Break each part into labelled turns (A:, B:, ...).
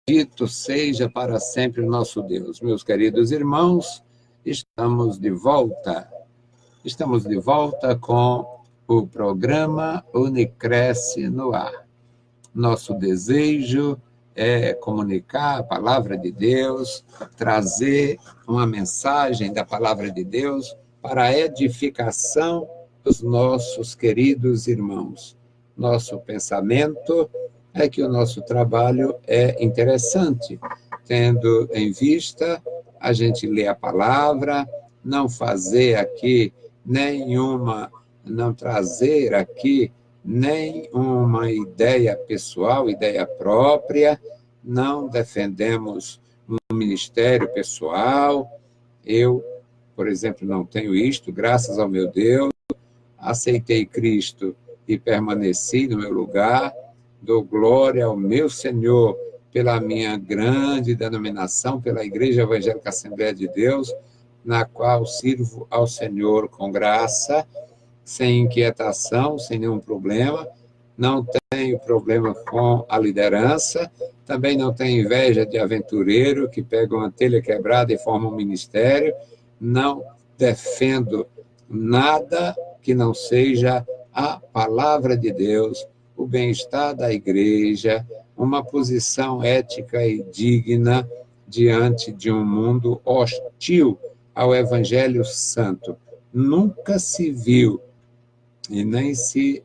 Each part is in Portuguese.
A: Bendito seja para sempre o nosso Deus. Meus queridos irmãos, estamos de volta. Estamos de volta com o programa Unicresce no ar. Nosso desejo é comunicar a palavra de Deus, trazer uma mensagem da palavra de Deus para a edificação dos nossos queridos irmãos. Nosso pensamento é que o nosso trabalho é interessante, tendo em vista a gente ler a palavra, não trazer aqui nenhuma ideia pessoal, ideia própria, não defendemos um ministério pessoal. Eu, por exemplo, não tenho isto, graças ao meu Deus, aceitei Cristo e permaneci no meu lugar. Dou glória ao meu Senhor pela minha grande denominação, pela Igreja Evangélica Assembleia de Deus, na qual sirvo ao Senhor com graça, sem inquietação, sem nenhum problema. Não tenho problema com a liderança, também não tenho inveja de aventureiro que pega uma telha quebrada e forma um ministério. Não defendo nada que não seja a palavra de Deus, o bem-estar da igreja, uma posição ética e digna diante de um mundo hostil ao Evangelho Santo. Nunca se viu e nem se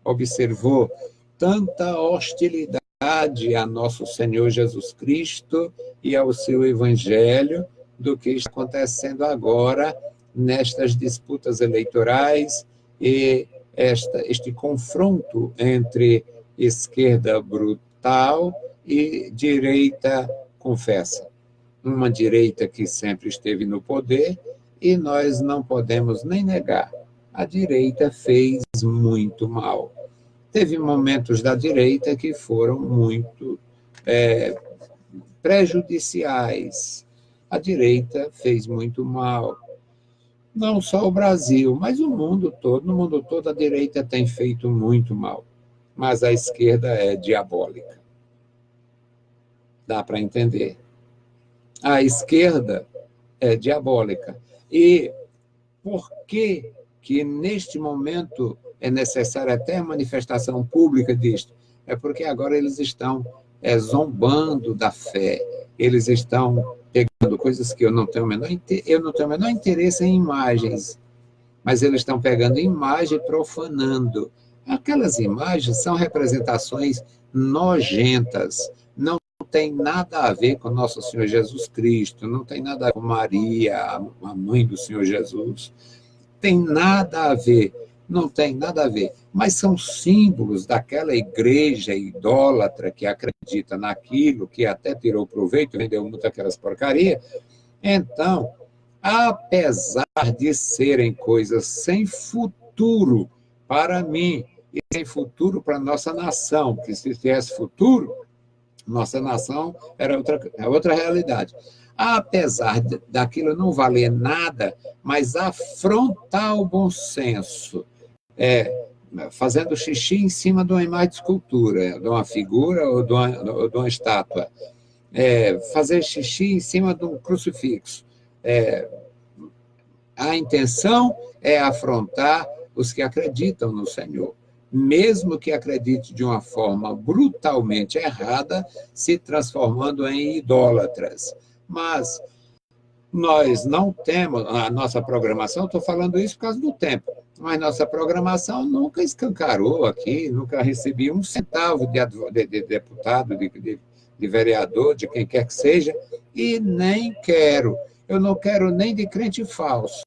A: observou tanta hostilidade a nosso Senhor Jesus Cristo e ao seu Evangelho do que está acontecendo agora nestas disputas eleitorais e este confronto entre esquerda brutal e direita confessa. Uma direita que sempre esteve no poder, e nós não podemos nem negar. A direita fez muito mal. Teve momentos da direita que foram muito prejudiciais. A direita fez muito mal. Não só o Brasil, mas o mundo todo. No mundo todo, a direita tem feito muito mal. Mas a esquerda é diabólica. Dá para entender. A esquerda é diabólica. E por que neste momento é necessária até a manifestação pública disto? É porque agora eles estão zombando da fé. Eles estão pegando coisas que eu não tenho o menor interesse em imagens, mas eles estão pegando imagem e profanando. Aquelas imagens são representações nojentas, não tem nada a ver com nosso Senhor Jesus Cristo, não tem nada a ver com Maria, a mãe do Senhor Jesus, tem nada a ver, não tem nada a ver, mas são símbolos daquela igreja idólatra que acredita naquilo, que até tirou proveito, vendeu muito aquelas porcarias. Então, apesar de serem coisas sem futuro para mim e sem futuro para a nossa nação, que se tivesse futuro, nossa nação era outra realidade. Apesar daquilo não valer nada, mas afrontar o bom senso, fazendo xixi em cima de uma imagem de escultura, de uma figura ou de uma estátua, fazer xixi em cima de um crucifixo. A intenção é afrontar os que acreditam no Senhor, mesmo que acredite de uma forma brutalmente errada, se transformando em idólatras. Mas nós não temos, a nossa programação, estou falando isso por causa do tempo, mas nossa programação nunca escancarou aqui, nunca recebi um centavo de deputado, de vereador, de quem quer que seja, e nem quero. Eu não quero nem de crente falso.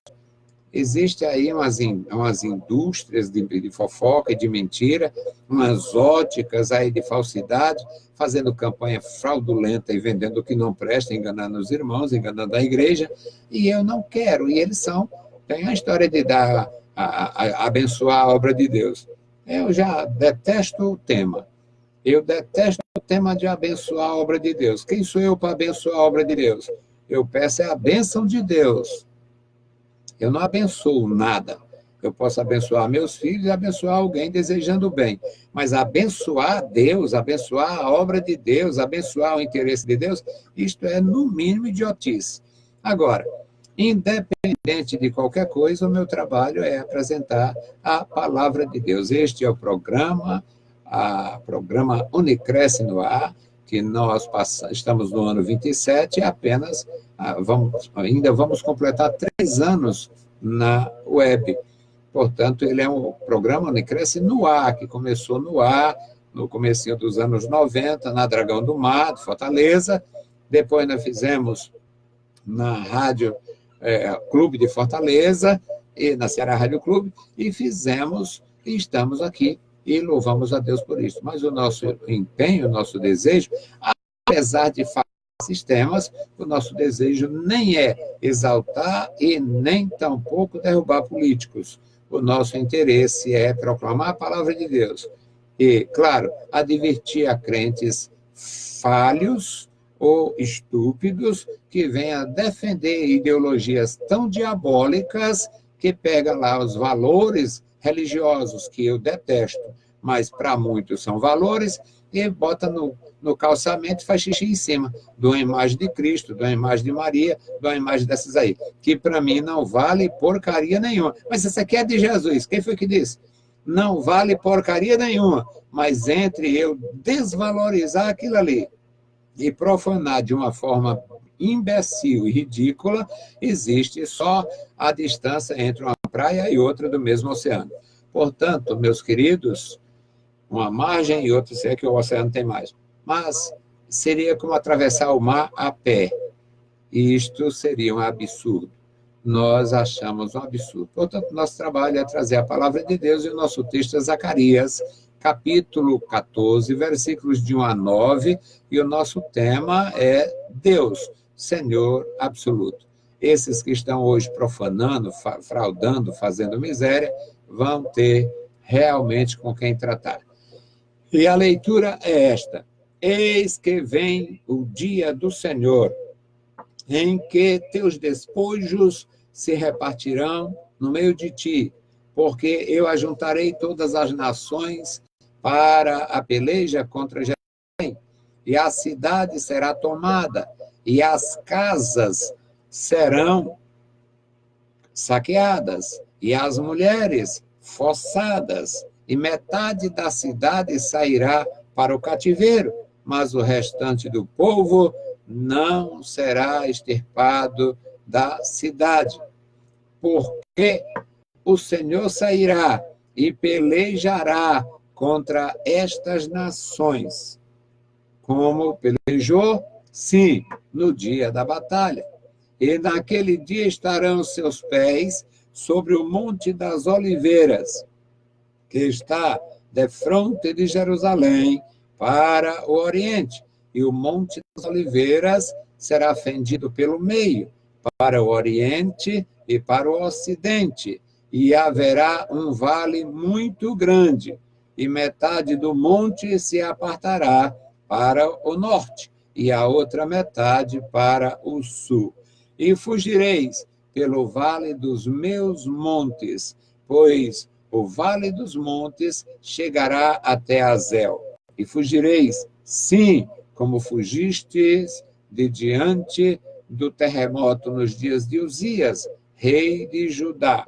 A: Existem aí umas indústrias de fofoca e de mentira, umas óticas aí de falsidade, fazendo campanha fraudulenta e vendendo o que não presta, enganando os irmãos, enganando a igreja, e eu não quero. E eles têm a história de abençoar a obra de Deus. Eu já detesto o tema. Eu detesto o tema de abençoar a obra de Deus. Quem sou eu para abençoar a obra de Deus? Eu peço a bênção de Deus. Eu não abençoo nada. Eu posso abençoar meus filhos e abençoar alguém desejando o bem. Mas abençoar Deus, abençoar a obra de Deus, abençoar o interesse de Deus, isto é, no mínimo, idiotice. Agora, independente de qualquer coisa, o meu trabalho é apresentar a palavra de Deus. Este é o programa Unicresce no Ar, que nós estamos no ano 27 e apenas ainda vamos completar 3 anos na web. Portanto, ele é um programa Unicresce no Ar, que começou no ar, no comecinho dos anos 90, na Dragão do Mar, de Fortaleza. Depois nós fizemos na Rádio Clube de Fortaleza, e na Ceará Rádio Clube, e estamos aqui, e louvamos a Deus por isso. Mas o nosso empenho, o nosso desejo, apesar de sistemas, o nosso desejo nem é exaltar e nem tampouco derrubar políticos. O nosso interesse é proclamar a palavra de Deus. E, claro, advertir a crentes falhos ou estúpidos que venham defender ideologias tão diabólicas que pega lá os valores religiosos, que eu detesto, mas para muitos são valores, e bota no calçamento e faz xixi em cima de uma imagem de Cristo, de uma imagem de Maria, de uma imagem dessas aí, que para mim não vale porcaria nenhuma. Mas isso aqui é de Jesus, quem foi que disse? Não vale porcaria nenhuma, mas entre eu desvalorizar aquilo ali e profanar de uma forma imbecil e ridícula, existe só a distância entre uma praia e outra do mesmo oceano. Portanto, meus queridos, uma margem e outra, se é que o oceano tem mais. Mas seria como atravessar o mar a pé. E isto seria um absurdo. Nós achamos um absurdo. Portanto, nosso trabalho é trazer a palavra de Deus, e o nosso texto é Zacarias, capítulo 14, versículos de 1 a 9, e o nosso tema é Deus, Senhor absoluto. Esses que estão hoje profanando, fraudando, fazendo miséria, vão ter realmente com quem tratar. E a leitura é esta: eis que vem o dia do Senhor, em que teus despojos se repartirão no meio de ti, porque eu ajuntarei todas as nações para a peleja contra Jerusalém, e a cidade será tomada, e as casas serão saqueadas, e as mulheres forçadas, e metade da cidade sairá para o cativeiro, mas o restante do povo não será extirpado da cidade. Porque o Senhor sairá e pelejará contra estas nações, como pelejou, sim, no dia da batalha. E naquele dia estarão seus pés sobre o Monte das Oliveiras, que está defronte de Jerusalém para o Oriente, e o Monte das Oliveiras será fendido pelo meio, para o Oriente e para o Ocidente, e haverá um vale muito grande, e metade do monte se apartará para o norte, e a outra metade para o sul. E fugireis pelo vale dos meus montes, pois o vale dos montes chegará até Azel. E fugireis, sim, como fugistes de diante do terremoto nos dias de Uzias, rei de Judá.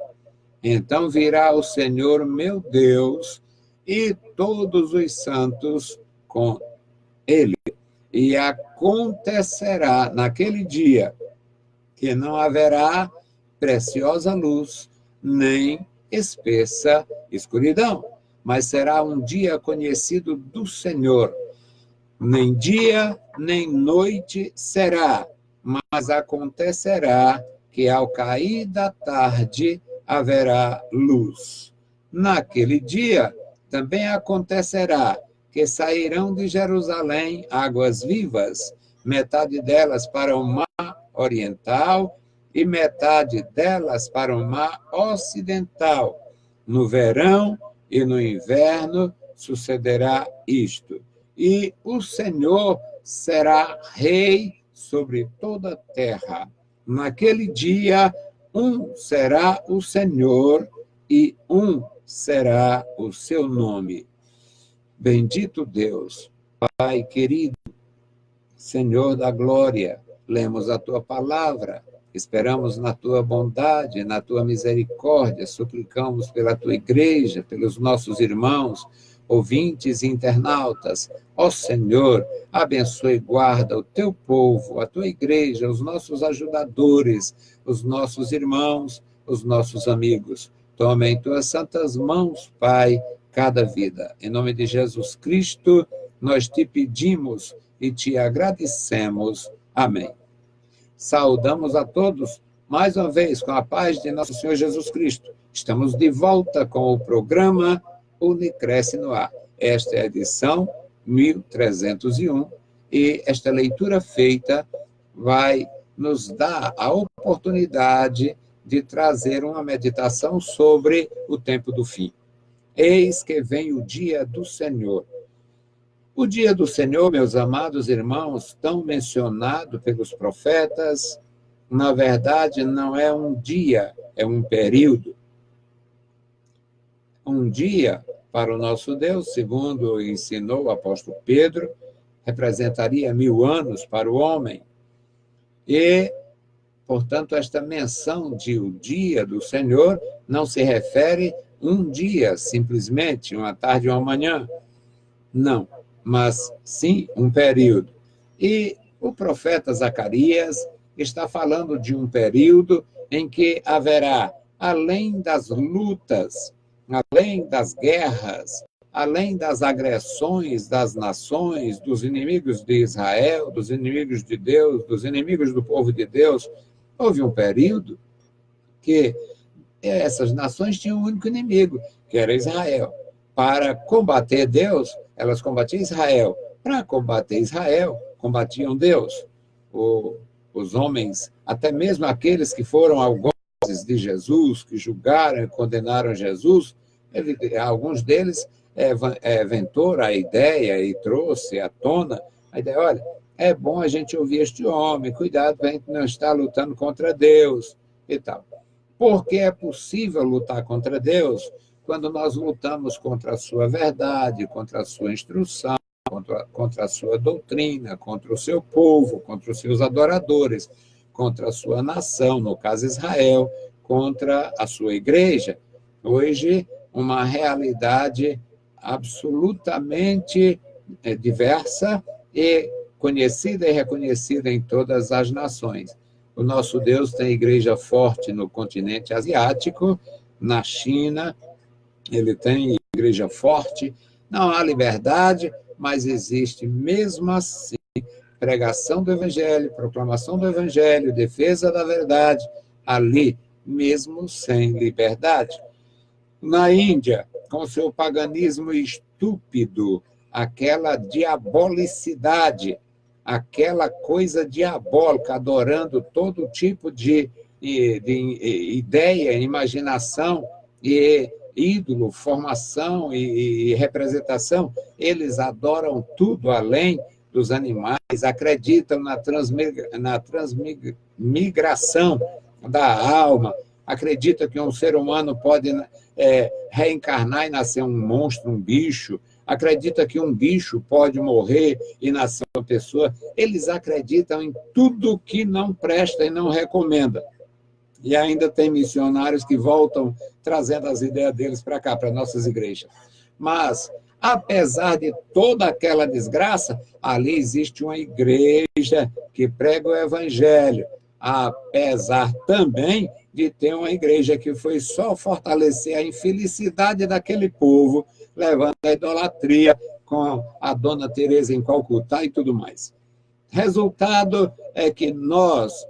A: Então virá o Senhor meu Deus e todos os santos com ele. E acontecerá naquele dia que não haverá preciosa luz, nem espessa escuridão, mas será um dia conhecido do Senhor. Nem dia, nem noite será, mas acontecerá que ao cair da tarde haverá luz. Naquele dia também acontecerá que sairão de Jerusalém águas vivas, metade delas para o mar oriental e metade delas para o mar ocidental. No verão e no inverno sucederá isto. E o Senhor será rei sobre toda a terra. Naquele dia, um será o Senhor e um será o seu nome. Bendito Deus, Pai querido, Senhor da glória, lemos a tua palavra, esperamos na tua bondade, na tua misericórdia, suplicamos pela tua igreja, pelos nossos irmãos, ouvintes e internautas. Ó Senhor, abençoe e guarda o teu povo, a tua igreja, os nossos ajudadores, os nossos irmãos, os nossos amigos. Toma em tuas santas mãos, Pai, cada vida. Em nome de Jesus Cristo, nós te pedimos e te agradecemos. Amém. Saudamos a todos, mais uma vez, com a paz de nosso Senhor Jesus Cristo. Estamos de volta com o programa Unicresce no Ar. Esta é a edição 1301 e esta leitura feita vai nos dar a oportunidade de trazer uma meditação sobre o tempo do fim. Eis que vem o dia do Senhor. O dia do Senhor, meus amados irmãos, tão mencionado pelos profetas, na verdade não é um dia, é um período. Um dia, para o nosso Deus, segundo ensinou o apóstolo Pedro, representaria 1000 anos para o homem. E, portanto, esta menção de o dia do Senhor não se refere um dia, simplesmente, uma tarde ou uma manhã. Não, mas sim um período. E o profeta Zacarias está falando de um período em que haverá, além das lutas, além das guerras, além das agressões das nações, dos inimigos de Israel, dos inimigos de Deus, dos inimigos do povo de Deus, houve um período que essas nações tinham um único inimigo, que era Israel. Para combater Deus, elas combatiam Israel. Para combater Israel, combatiam Deus. Os homens, até mesmo aqueles que foram algozes de Jesus, que julgaram e condenaram Jesus, alguns deles ventou a ideia e trouxe à tona a ideia, olha, é bom a gente ouvir este homem, cuidado para a gente não estar lutando contra Deus e tal. Porque é possível lutar contra Deus quando nós lutamos contra a sua verdade, contra a sua instrução, contra a sua doutrina, contra o seu povo, contra os seus adoradores, contra a sua nação, no caso Israel, contra a sua igreja. Hoje, uma realidade absolutamente diversa e conhecida e reconhecida em todas as nações. O nosso Deus tem igreja forte no continente asiático, na China, ele tem igreja forte, não há liberdade, mas existe mesmo assim pregação do evangelho, proclamação do evangelho, defesa da verdade, ali, mesmo sem liberdade. Na Índia, com seu paganismo estúpido, aquela diabolicidade, aquela coisa diabólica, adorando todo tipo de ideia, imaginação e ídolo, formação e representação, eles adoram tudo além dos animais, acreditam na transmigração da alma, acreditam que um ser humano pode reencarnar e nascer um monstro, um bicho, acredita que um bicho pode morrer e nascer uma pessoa. Eles acreditam em tudo que não presta e não recomenda. E ainda tem missionários que voltam trazendo as ideias deles para cá, para nossas igrejas. Mas, apesar de toda aquela desgraça, ali existe uma igreja que prega o evangelho, apesar também de ter uma igreja que foi só fortalecer a infelicidade daquele povo, levando a idolatria com a Dona Teresa em Calcutá e tudo mais. Resultado é que nós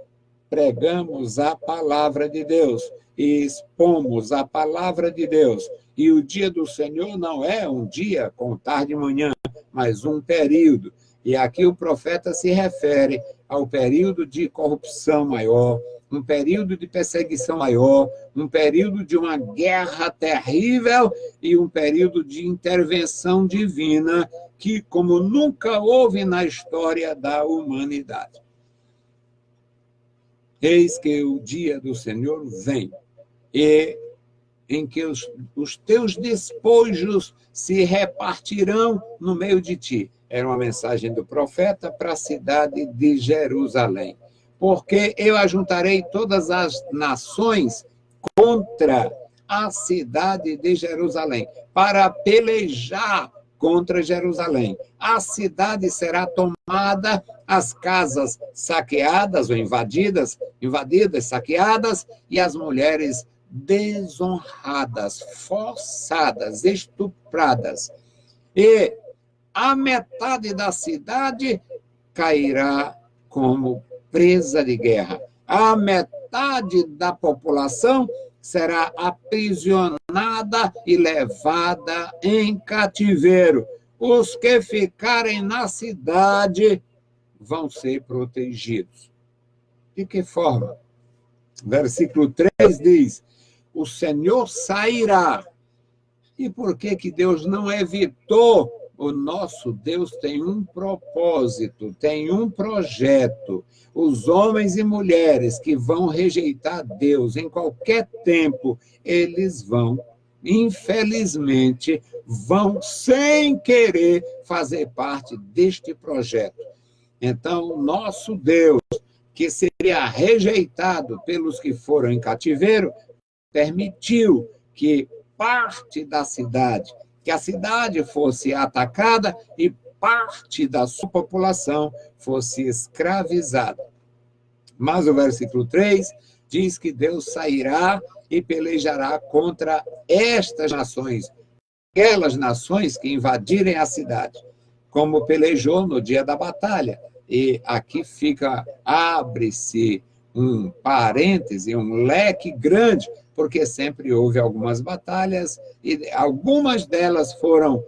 A: pregamos a palavra de Deus e expomos a palavra de Deus. E o dia do Senhor não é um dia com tarde e manhã, mas um período. E aqui o profeta se refere ao período de corrupção maior, um período de perseguição maior, um período de uma guerra terrível e um período de intervenção divina que, como nunca houve na história da humanidade. Eis que o dia do Senhor vem. E em que os teus despojos se repartirão no meio de ti. Era uma mensagem do profeta para a cidade de Jerusalém. Porque eu ajuntarei todas as nações contra a cidade de Jerusalém, para pelejar contra Jerusalém. A cidade será tomada, as casas saqueadas ou invadidas, saqueadas, e as mulheres desonradas, forçadas, estupradas. E a metade da cidade cairá como presa de guerra. A metade da população será aprisionada e levada em cativeiro. Os que ficarem na cidade vão ser protegidos. De que forma? Versículo 3 diz: o Senhor sairá. E por que Deus não evitou? O nosso Deus tem um propósito, tem um projeto. Os homens e mulheres que vão rejeitar Deus em qualquer tempo, eles vão, infelizmente, vão sem querer fazer parte deste projeto. Então, o nosso Deus, que seria rejeitado pelos que foram em cativeiro, permitiu que parte da cidade, que a cidade fosse atacada e parte da sua população fosse escravizada. Mas o versículo 3 diz que Deus sairá e pelejará contra estas nações, aquelas nações que invadirem a cidade, como pelejou no dia da batalha. E aqui abre-se um parêntese, um leque grande, porque sempre houve algumas batalhas e algumas delas foram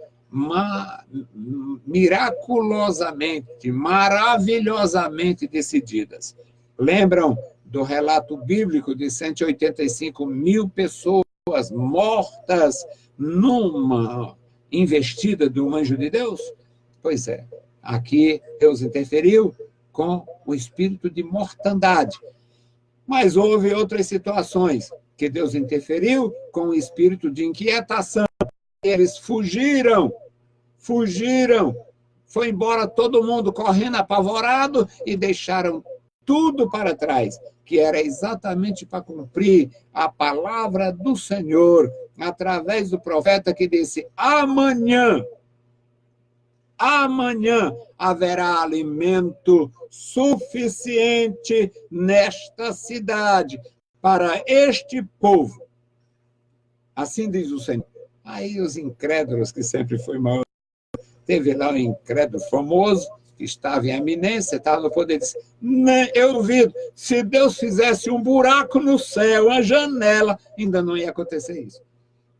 A: miraculosamente, maravilhosamente decididas. Lembram do relato bíblico de 185 mil pessoas mortas numa investida de um anjo de Deus? Pois é, aqui Deus interferiu com o espírito de mortandade. Mas houve outras situações que Deus interferiu com o espírito de inquietação. Eles fugiram. Foi embora todo mundo correndo apavorado e deixaram tudo para trás, que era exatamente para cumprir a palavra do Senhor, através do profeta que disse: amanhã haverá alimento suficiente nesta cidade para este povo. Assim diz o Senhor. Aí os incrédulos, que sempre foi mal, teve lá um incrédulo famoso, que estava em eminência, estava no poder, disse: eu duvido, se Deus fizesse um buraco no céu, uma janela, ainda não ia acontecer isso.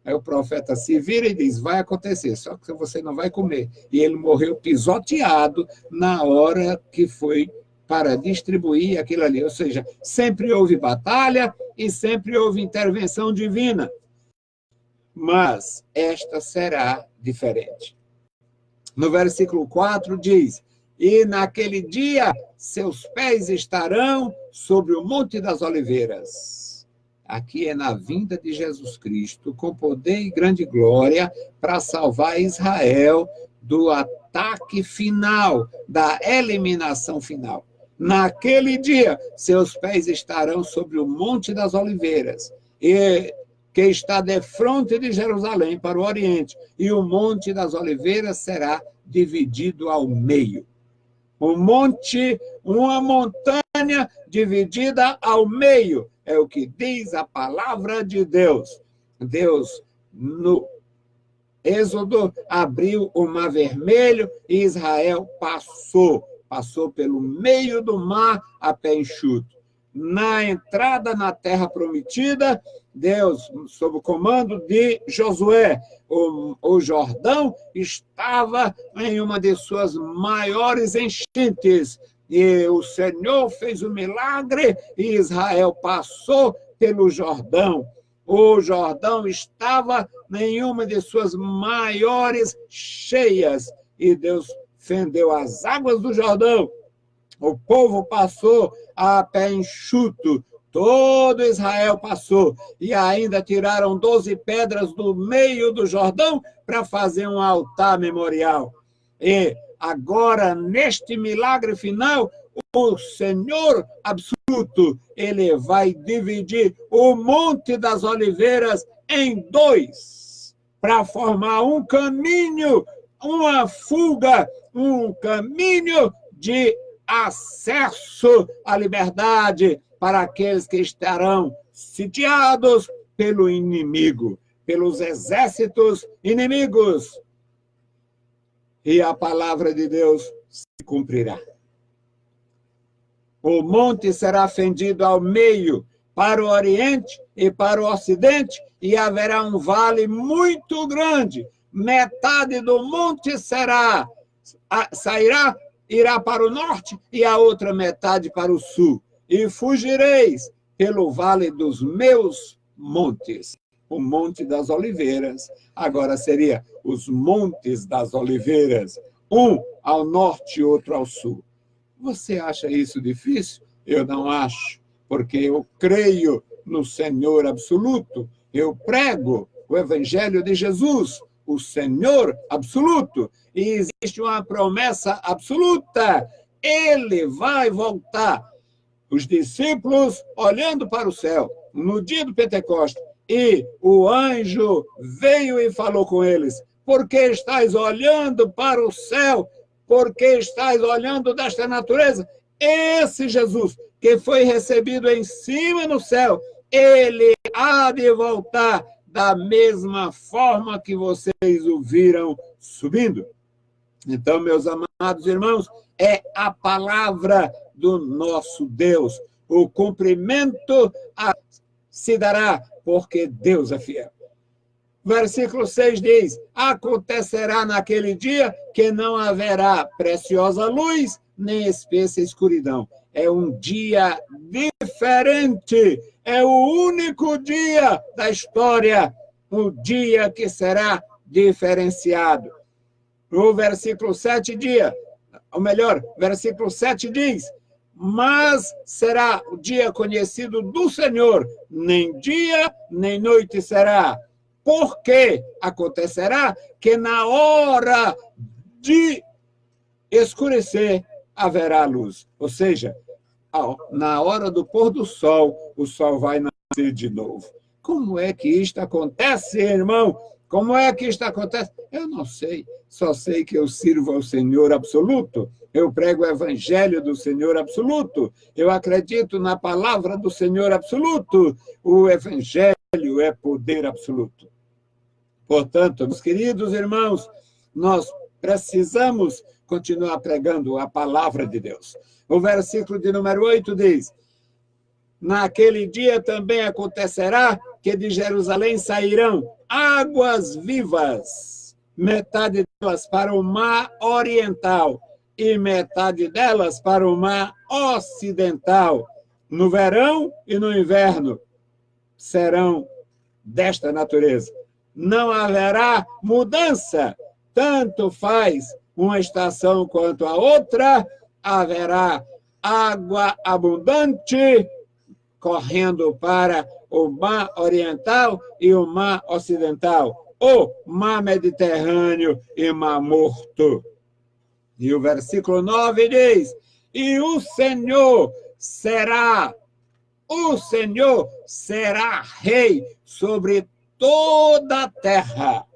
A: Aí o profeta se vira e diz: vai acontecer, só que você não vai comer. E ele morreu pisoteado na hora que foi para distribuir aquilo ali. Ou seja, sempre houve batalha e sempre houve intervenção divina. Mas esta será diferente. No versículo 4 diz: e naquele dia seus pés estarão sobre o Monte das Oliveiras. Aqui é na vinda de Jesus Cristo, com poder e grande glória, para salvar Israel do ataque final, da eliminação final. Naquele dia, seus pés estarão sobre o Monte das Oliveiras, que está defronte de Jerusalém para o Oriente, e o Monte das Oliveiras será dividido ao meio. Um monte, uma montanha dividida ao meio, é o que diz a palavra de Deus. Deus, no Êxodo, abriu o Mar Vermelho e Israel passou pelo meio do mar a pé enxuto. Na entrada na terra prometida, Deus, sob o comando de Josué, o Jordão estava em uma de suas maiores enchentes, e o Senhor fez o milagre e Israel passou pelo Jordão. O Jordão estava em uma de suas maiores cheias, e Deus fendeu as águas do Jordão. O povo passou a pé enxuto. todo Israel passou, e ainda tiraram 12 pedras do meio do Jordão para fazer um altar memorial. E agora, neste milagre final, o Senhor absoluto, ele vai dividir o Monte das Oliveiras em dois, para formar um caminho, uma fuga, um caminho de acesso à liberdade para aqueles que estarão sitiados pelo inimigo, pelos exércitos inimigos. E a palavra de Deus se cumprirá. O monte será fendido ao meio, para o oriente e para o ocidente, e haverá um vale muito grande. Metade do monte sairá, irá para o norte, e a outra metade para o sul. E fugireis pelo vale dos meus montes. O Monte das Oliveiras agora seria os Montes das Oliveiras, um ao norte e outro ao sul. Você acha isso difícil? Eu não acho, porque eu creio no Senhor absoluto. Eu prego o Evangelho de Jesus, o Senhor absoluto, e existe uma promessa absoluta. Ele vai voltar. Os discípulos olhando para o céu, no dia do Pentecostes, e o anjo veio e falou com eles: por que estáis olhando para o céu? Por que estáis olhando desta natureza? Esse Jesus, que foi recebido em cima no céu, ele há de voltar da mesma forma que vocês o viram subindo. Então, meus amados irmãos, é a palavra do nosso Deus. O cumprimento se dará, porque Deus é fiel. Versículo 6 diz: acontecerá naquele dia que não haverá preciosa luz, nem espessa escuridão. É um dia diferente, é o único dia da história, o dia que será diferenciado. O versículo 7 diz, ou melhor, versículo 7 diz: mas será o dia conhecido do Senhor, nem dia, nem noite será. Porque acontecerá que na hora de escurecer haverá luz. Ou seja, na hora do pôr do sol, o sol vai nascer de novo. Como é que isto acontece, irmão? Como é que isto acontece? Eu não sei. Só sei que eu sirvo ao Senhor absoluto. Eu prego o Evangelho do Senhor absoluto. Eu acredito na palavra do Senhor absoluto. O Evangelho é poder absoluto. Portanto, meus queridos irmãos, nós precisamos continuar pregando a palavra de Deus. O versículo de número 8 diz: naquele dia também acontecerá que de Jerusalém sairão águas vivas, metade delas para o mar oriental e metade delas para o mar ocidental. No verão e no inverno serão desta natureza. Não haverá mudança, tanto faz uma estação quanto a outra, haverá água abundante correndo para o mar oriental e o mar ocidental, o mar Mediterrâneo e mar Morto. E o versículo 9 diz: e o Senhor será rei sobre toda a terra.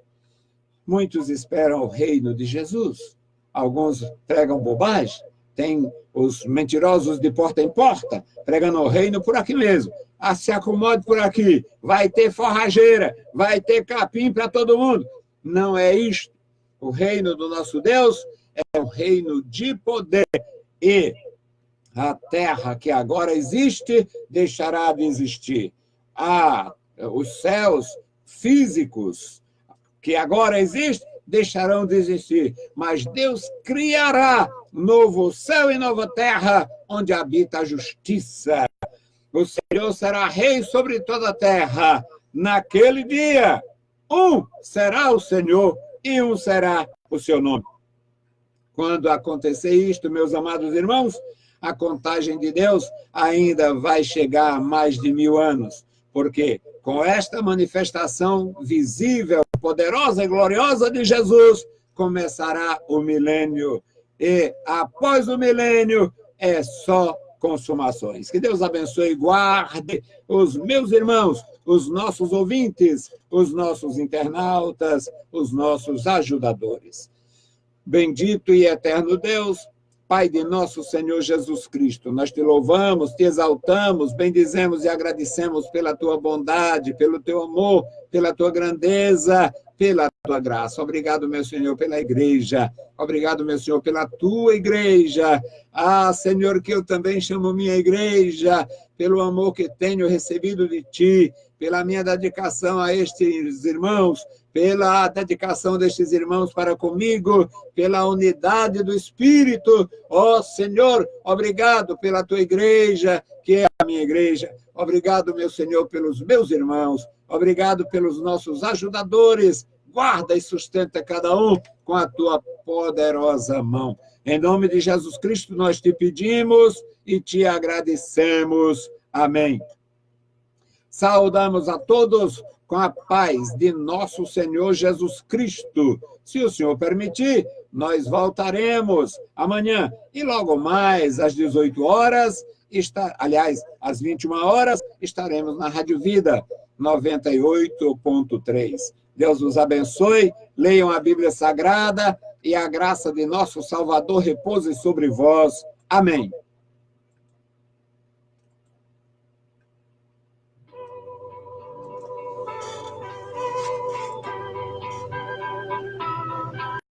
A: Muitos esperam o reino de Jesus. Alguns pregam bobagem. Tem os mentirosos de porta em porta, pregando o reino por aqui mesmo. Se acomode por aqui. Vai ter forrageira, vai ter capim para todo mundo. Não é isto. O reino do nosso Deus é um reino de poder. E a terra que agora existe deixará de existir. Os céus físicos que agora existem deixarão de existir, mas Deus criará novo céu e nova terra onde habita a justiça. O Senhor será rei sobre toda a terra. Naquele dia, um será o Senhor e um será o seu nome. Quando acontecer isto, meus amados irmãos, a contagem de Deus ainda vai chegar a mais de 1000 anos. Porque com esta manifestação visível, poderosa e gloriosa de Jesus, começará o milênio. E após o milênio, é só consumações. Que Deus abençoe e guarde os meus irmãos, os nossos ouvintes, os nossos internautas, os nossos ajudadores. Bendito e eterno Deus, Pai de nosso Senhor Jesus Cristo, nós te louvamos, te exaltamos, bendizemos e agradecemos pela tua bondade, pelo teu amor, pela tua grandeza, pela tua graça. Obrigado, meu Senhor, pela igreja. Obrigado, meu Senhor, pela tua igreja. Ah, Senhor, que eu também chamo minha igreja, pelo amor que tenho recebido de ti, pela minha dedicação a estes irmãos, pela dedicação destes irmãos para comigo, pela unidade do Espírito. Ó Senhor, obrigado pela tua igreja, que é a minha igreja. Obrigado, meu Senhor, pelos meus irmãos. Obrigado pelos nossos ajudadores. Guarda e sustenta cada um com a tua poderosa mão. Em nome de Jesus Cristo, nós te pedimos e te agradecemos. Amém. Saudamos a todos com a paz de nosso Senhor Jesus Cristo. Se o Senhor permitir, nós voltaremos amanhã e logo mais às 18 horas, às 21 horas, estaremos na Rádio Vida 98.3. Deus os abençoe, leiam a Bíblia Sagrada e a graça de nosso Salvador repouse sobre vós. Amém.